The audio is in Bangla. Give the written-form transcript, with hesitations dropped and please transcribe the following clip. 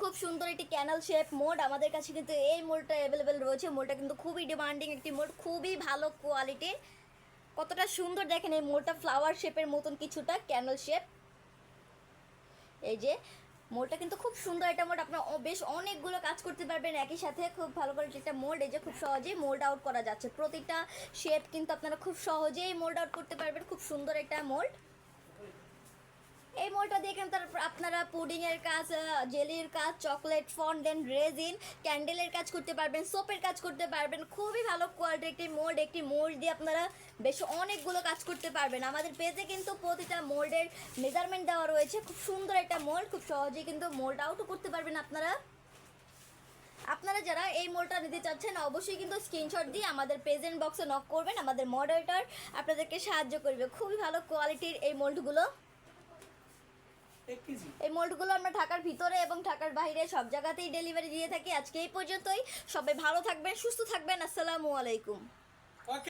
খুব সুন্দর একটি ক্যানাল শেপ মোড আমাদের কাছে কিন্তু এই মোডটা অ্যাভেলেবেল রয়েছে। মোডটা কিন্তু খুবই ডিমান্ডিং একটি মোড, খুবই ভালো কোয়ালিটির। কতটা সুন্দর দেখেন এই মোডটা, ফ্লাওয়ার শেপের মতন কিছুটা ক্যানাল শেপ। এই যে মোডটা কিন্তু খুব সুন্দর একটা মোড, আপনার বেশ অনেকগুলো কাজ করতে পারবেন একই সাথে। খুব ভালো করে একটা মোড, এই যে খুব সহজেই মোল্ড আউট করা যাচ্ছে। প্রতিটা শেপ কিন্তু আপনারা খুব সহজেই মোল্ড আউট করতে পারবেন। খুব সুন্দর একটা মোল্ড। এই মোলটা দিয়ে কিন্তু আপনারা পুডিংয়ের কাজ, জেলির কাজ, চকলেট, ফন্ডেন্ট, রেজিন, ক্যান্ডেলের কাজ করতে পারবেন, সোপের কাজ করতে পারবেন। খুবই ভালো কোয়ালিটির একটি মোল্ড দিয়ে আপনারা বেশ অনেকগুলো কাজ করতে পারবেন। আমাদের পেজে কিন্তু প্রতিটা মোল্ডের মেজারমেন্ট দেওয়া রয়েছে। খুব সুন্দর একটা মোল্ড, খুব সহজেই কিন্তু মোল্ড আউটও করতে পারবেন আপনারা যারা এই মোলটা নিতে চাচ্ছেন অবশ্যই কিন্তু স্ক্রিনশট দিয়ে আমাদের প্রেজেন্ট বক্সে নক করবেন। আমাদের মডারেটর আপনাদেরকে সাহায্য করবে। খুবই ভালো কোয়ালিটির এই মোল্ডগুলো। এই মোল্ডগুলো আমরা ঢাকার ভিতরে এবং ঢাকার বাইরে সব জায়গাতেই ডেলিভারি দিয়ে থাকি। আজকে এই পর্যন্তই। সবাই ভালো থাকবেন, সুস্থ থাকবেন। আসসালামু আলাইকুম।